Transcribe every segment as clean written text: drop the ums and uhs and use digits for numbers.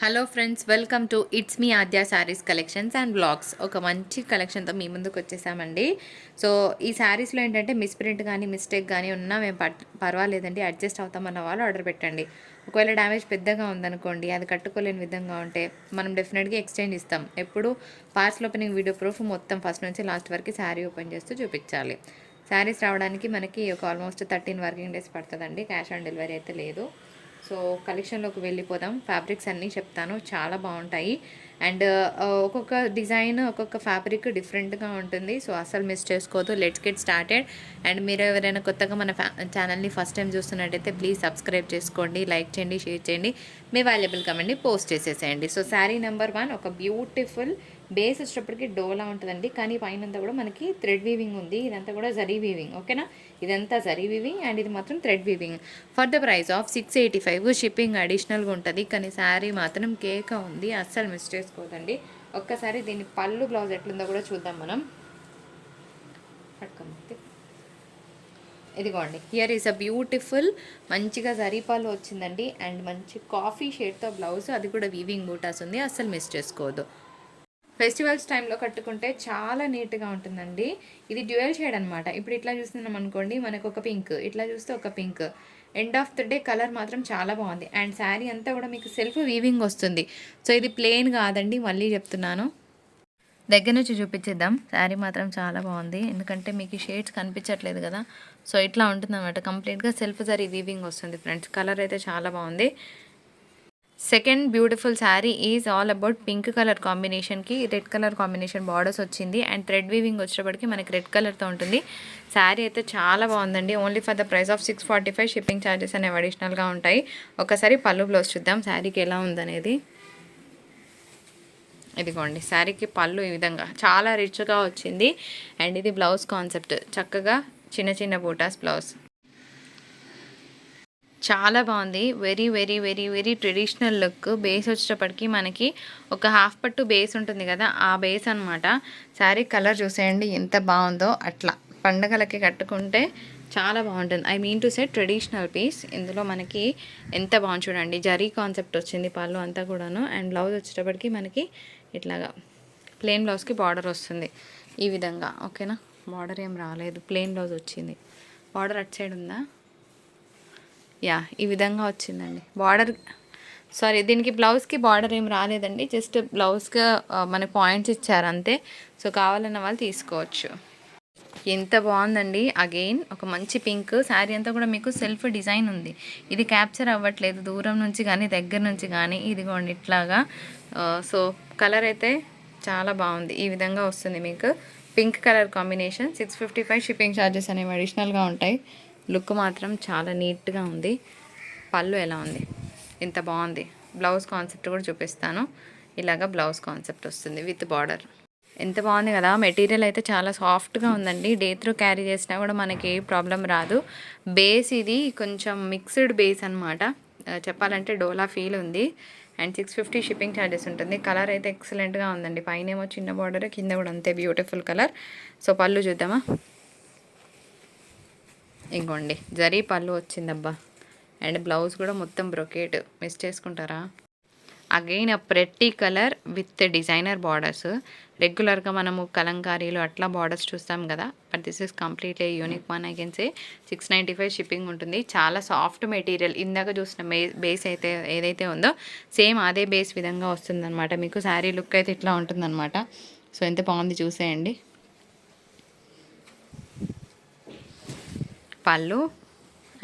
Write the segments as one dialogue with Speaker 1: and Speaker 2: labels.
Speaker 1: Hello friends, welcome to it's me Aadya sarees collections and blogs. ఒక మంచి కలెక్షన్తో మీ ముందుకు వచ్చేసామండి. సో ఈ శారీస్లో ఏంటంటే మిస్ప్రింట్ కానీ మిస్టేక్ కానీ ఉన్నా మేము పర్వాలేదండి, అడ్జస్ట్ అవుతామన్న వాళ్ళు ఆర్డర్ పెట్టండి. ఒకవేళ డ్యామేజ్ పెద్దగా ఉందనుకోండి, అది కట్టుకోలేని విధంగా ఉంటే మనం డెఫినెట్గా ఎక్స్చేంజ్ ఇస్తాం. ఎప్పుడు పార్సల్ ఓపెనింగ్ వీడియో ప్రూఫ్ మొత్తం ఫస్ట్ నుంచి లాస్ట్ వరకు శారీ ఓపెన్ చేస్తూ చూపించాలి. శారీస్ రావడానికి మనకి ఒక ఆల్మోస్ట్ 13 వర్కింగ్ డేస్ పడుతుందండి. క్యాష్ ఆన్ డెలివరీ అయితే లేదు. సో కలెక్షన్లోకి వెళ్ళిపోదాం. ఫ్యాబ్రిక్స్ అన్నీ చెప్తాను, చాలా బాగుంటాయి. అండ్ ఒక్కొక్క డిజైన్ ఒక్కొక్క ఫ్యాబ్రిక్ డిఫరెంట్గా ఉంటుంది. సో అసలు మిస్ చేసుకోవద్దు. Let's get started. అండ్ మీరు ఎవరైనా కొత్తగా మన ఛానల్ని ఫస్ట్ టైం చూస్తున్నట్టయితే ప్లీజ్ సబ్స్క్రైబ్ చేసుకోండి, లైక్ చేయండి, షేర్ చేయండి, మీ వాల్యుబుల్ కమెంట్ని పోస్ట్ చేసేసేయండి. సో శారీ నెంబర్ 1 ఒక బ్యూటిఫుల్ బేస్ వచ్చేటప్పటికి డోలా ఉంటుందండి, కానీ పైనంతా కూడా మనకి థ్రెడ్ వీవింగ్ ఉంది. ఇదంతా కూడా జరీ వీవింగ్, ఓకేనా. ఇదంతా జరీ వీవింగ్ అండ్ ఇది మాత్రం thread weaving. For the price of 685. Shipping అడిషనల్గా ఉంటుంది, కానీ శారీ మాత్రం కేక ఉంది, అస్సలు మిస్ చేసుకోదండి. ఒక్కసారి దీని పళ్ళు బ్లౌజ్ ఎట్లుందో కూడా చూద్దాం మనం. పట్టుకోండి, ఇదిగోండి. హియర్ ఈస్ అ బ్యూటిఫుల్ మంచిగా జరీ పళ్ళు వచ్చిందండి. అండ్ మంచి కాఫీ షేడ్తో బ్లౌజ్, అది కూడా వీవింగ్ బూటాస్ ఉంది, అస్సలు మిస్ చేసుకోవద్దు. ఫెస్టివల్స్ టైంలో కట్టుకుంటే చాలా నీట్గా ఉంటుందండి. ఇది డ్యూయల్ షేడ్ అనమాట. ఇప్పుడు ఇట్లా చూస్తున్నాం అనుకోండి, మనకు ఒక పింక్, ఇట్లా చూస్తే ఒక pink. End of the day scholar మాత్రం చాలా బాగుంది. అండ్ శారీ అంతా కూడా మీకు సెల్ఫ్ వీవింగ్ వస్తుంది. సో ఇది ప్లెయిన్ కాదండి, మళ్ళీ చెప్తున్నాను. దగ్గర నుంచి చూపించేద్దాం. శారీ మాత్రం చాలా బాగుంది, ఎందుకంటే మీకు షేడ్స్ కనిపించట్లేదు కదా. సో ఇట్లా ఉంటుంది అనమాట, కంప్లీట్గా సెల్ఫ్ జరీ వీవింగ్ వస్తుంది ఫ్రెండ్స్. కలర్ అయితే చాలా బాగుంది. Second beautiful sari is all about pink colour కాంబినేషన్కి రెడ్ కలర్ కాంబినేషన్ బార్డర్స్ వచ్చింది. అండ్ థ్రెడ్ వీవింగ్ వచ్చేటప్పటికి మనకి రెడ్ కలర్తో ఉంటుంది. శారీ అయితే చాలా బాగుందండి. Only for the price of 645. Shipping charges అనేవి అడిషనల్గా ఉంటాయి. ఒకసారి పళ్ళు బ్లౌజ్ చూద్దాం శారీకి ఎలా ఉందనేది. ఇదిగోండి, శారీకి పళ్ళు ఈ విధంగా చాలా రిచ్గా వచ్చింది. అండ్ ఇది బ్లౌజ్ కాన్సెప్ట్, చక్కగా చిన్న చిన్న బూటాస్ బ్లౌజ్, చాలా బాగుంది. Very very very very traditional look. Base వచ్చేటప్పటికి మనకి ఒక హాఫ్ పట్టు బేస్ ఉంటుంది కదా, ఆ బేస్ అనమాట. శారీ కలర్ చూసేయండి ఎంత బాగుందో. అట్లా పండగలకి కట్టుకుంటే చాలా బాగుంటుంది. I mean to say traditional piece. ఇందులో మనకి ఎంత బాగుంది చూడండి, జరీ కాన్సెప్ట్ వచ్చింది పళ్ళు అంతా కూడాను. అండ్ బ్లౌజ్ వచ్చేటప్పటికి మనకి ఇట్లాగా ప్లెయిన్ బ్లౌజ్కి బార్డర్ వస్తుంది ఈ విధంగా, ఓకేనా. బార్డర్ ఏం రాలేదు, ప్లెయిన్ బ్లౌజ్ వచ్చింది. బార్డర్ అటు సైడ్ ఉందా? యా, ఈ విధంగా వచ్చిందండి బార్డర్. సారీ, దీనికి బ్లౌజ్కి బార్డర్ ఏం రాలేదండి, జస్ట్ బ్లౌజ్గా మన పాయింట్స్ ఇచ్చారు అంతే. సో కావాలన్న వాళ్ళు తీసుకోవచ్చు. ఎంత బాగుందండి. అగైన్ ఒక మంచి పింక్. శారీ అంతా కూడా మీకు సెల్ఫ్ డిజైన్ ఉంది. ఇది క్యాప్చర్ అవ్వట్లేదు దూరం నుంచి కానీ దగ్గర నుంచి కానీ. ఇదిగోండి ఇట్లాగా. సో కలర్ అయితే చాలా బాగుంది. ఈ విధంగా వస్తుంది మీకు pink colour combination. 655. Shipping charges అనేవి అడిషనల్గా ఉంటాయి. లుక్ మాత్రం చాలా నీట్గా ఉంది. పళ్ళు ఎలా ఉంది, ఎంత బాగుంది. బ్లౌజ్ కాన్సెప్ట్ కూడా చూపిస్తాను. ఇలాగా బ్లౌజ్ కాన్సెప్ట్ వస్తుంది విత్ బార్డర్. ఎంత బాగుంది కదా. మెటీరియల్ అయితే చాలా సాఫ్ట్గా ఉందండి. డే త్రూ క్యారీ చేసినా కూడా మనకి ఏ ప్రాబ్లం రాదు. బేస్ ఇది కొంచెం మిక్స్డ్ బేస్ అనమాట, చెప్పాలంటే డోలా ఫీల్ ఉంది. అండ్ 650 షిప్పింగ్ ఛార్జెస్ ఉంటుంది. కలర్ అయితే ఎక్సలెంట్గా ఉందండి. పైన ఏమో చిన్న బార్డర్, కింద కూడా అంతే బ్యూటిఫుల్ కలర్. సో పళ్ళు చూద్దామా. ఇంకోండి జరీ పళ్ళు వచ్చిందబ్బా. అండ్ బ్లౌజ్ కూడా మొత్తం బ్రొకేట్, మిస్ చేసుకుంటారా. Again a pretty colour with designer borders. రెగ్యులర్గా మనము కలంకారీలు అట్లా బార్డర్స్ చూస్తాం కదా, but this is completely unique one. I can say 695 shipping ఉంటుంది. చాలా సాఫ్ట్ మెటీరియల్. ఇందాక చూసిన బేస్ అయితే ఏదైతే ఉందో సేమ్ అదే బేస్ విధంగా వస్తుందన్నమాట. మీకు శారీ లుక్ అయితే ఇట్లా ఉంటుందన్నమాట. సో ఎంత బాగుంది చూసేయండి. పళ్ళు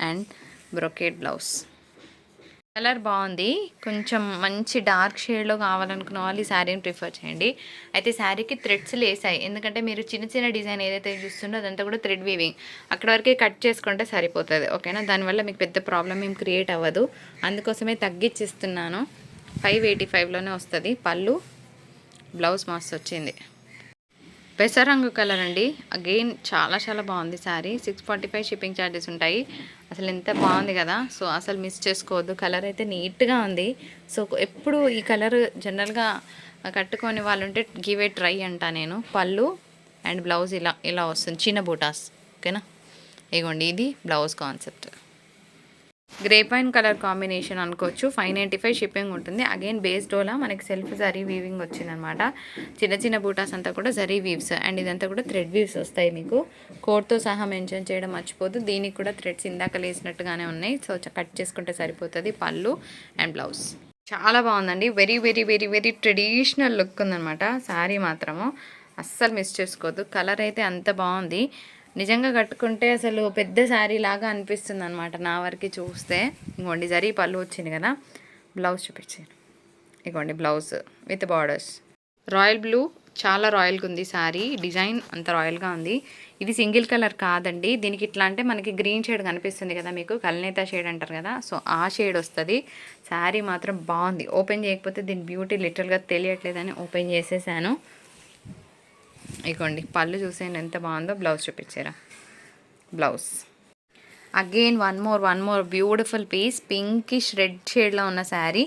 Speaker 1: అండ్ బ్రొకేట్ బ్లౌజ్. కలర్ బాగుంది. కొంచెం మంచి డార్క్ షేడ్లో కావాలనుకున్న వాళ్ళు ఈ శారీని ప్రిఫర్ చేయండి. అయితే శారీకి థ్రెడ్స్ లేసాయి, ఎందుకంటే మీరు చిన్న చిన్న డిజైన్ ఏదైతే చూస్తుందో అదంతా కూడా థ్రెడ్ వీవింగ్. అక్కడ వరకే కట్ చేసుకుంటే సరిపోతుంది, ఓకేనా. దానివల్ల మీకు పెద్ద ప్రాబ్లం ఏం క్రియేట్ అవ్వదు. అందుకోసమే తగ్గించిస్తున్నాను. 585లోనే వస్తుంది. పళ్ళు బ్లౌజ్ మస్తు వచ్చింది. పెసరంగు కలర్ అండి. అగైన్ చాలా చాలా బాగుంది శారీ. 645 షిప్పింగ్ ఛార్జెస్ ఉంటాయి. అసలు ఎంత బాగుంది కదా. సో అసలు మిస్ చేసుకోవద్దు. కలర్ అయితే నీట్గా ఉంది. సో ఎప్పుడు ఈ కలర్ జనరల్గా కట్టుకొని వాళ్ళు ఉంటే గివ్ ఏ ట్రై అంట నేను. పళ్ళు అండ్ బ్లౌజ్ ఇలా ఇలా వస్తుంది, చిన్న బూటాస్, ఓకేనా. ఇగోండి ఇది blouse concept. Grape wine colour combination అనుకోవచ్చు. 595 షిప్పింగ్ ఉంటుంది. అగైన్ బేస్ డోలా మనకి సెల్ఫ్ జరీ వీవింగ్ వచ్చిందనమాట. చిన్న చిన్న బూటాస్ అంతా కూడా జరీ వీవ్స్ అండ్ ఇదంతా కూడా థ్రెడ్ వీవ్స్ వస్తాయి. మీకు కోడ్తో సహా మెన్షన్ చేయడం మర్చిపోదు. దీనికి కూడా థ్రెడ్స్ ఇందాక లేసినట్టుగానే ఉన్నాయి. సో కట్ చేసుకుంటే సరిపోతుంది. పళ్ళు అండ్ బ్లౌజ్ చాలా బాగుందండి. Very very very very traditional look ఉందనమాట. శారీ మాత్రము అస్సలు మిస్ చేసుకోవద్దు. కలర్ అయితే అంత బాగుంది. నిజంగా కట్టుకుంటే అసలు పెద్ద శారీ లాగా అనిపిస్తుంది అనమాట నా వరకు చూస్తే. ఇంకోండి జరీ పళ్ళు వచ్చింది కదా. బ్లౌజ్ చూపించాను. ఇగోండి blouse with borders. Royal blue చాలా రాయల్గా ఉంది శారీ. డిజైన్ అంత రాయల్గా ఉంది. ఇది సింగిల్ కలర్ కాదండి. దీనికి ఇట్లా అంటే మనకి గ్రీన్ షేడ్ కనిపిస్తుంది కదా మీకు, కల్నేత షేడ్ అంటారు కదా. సో ఆ షేడ్ వస్తుంది. శారీ మాత్రం బాగుంది. ఓపెన్ చేయకపోతే దీని బ్యూటీ లిటరల్గా తెలియట్లేదని ఓపెన్ చేసేసాను. ఇగోండి పళ్ళు చూసేయండి ఎంత బాగుందో. బ్లౌజ్ చూపించారా. Blouse again one more beautiful piece. Pinkish red షేడ్లో ఉన్న శారీ.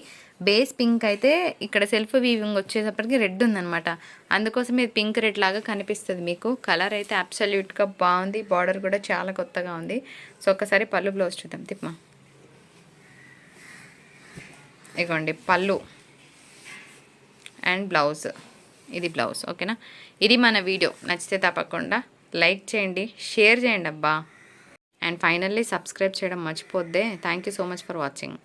Speaker 1: బేస్ పింక్ అయితే ఇక్కడ సెల్ఫ్ వీవింగ్ వచ్చేటప్పటికి రెడ్ ఉందనమాట. అందుకోసం ఇది పింక్ రెడ్ లాగా కనిపిస్తుంది మీకు. కలర్ అయితే అబ్సల్యూట్గా బాగుంది. బార్డర్ కూడా చాలా కొత్తగా ఉంది. సో ఒక్కసారి పళ్ళు బ్లౌజ్ చూద్దాం. తిప్పమా. ఇగోండి పళ్ళు అండ్ బ్లౌజ్. ఇది బ్లౌజ్. ఓకేనా. ఇది మన వీడియో. నచ్చితే తప్పకుండా లైక్ చేయండి, షేర్ చేయండి అబ్బా. అండ్ ఫైనల్లీ సబ్స్క్రైబ్ చేయడం మర్చిపోద్దే. Thank you so much for watching.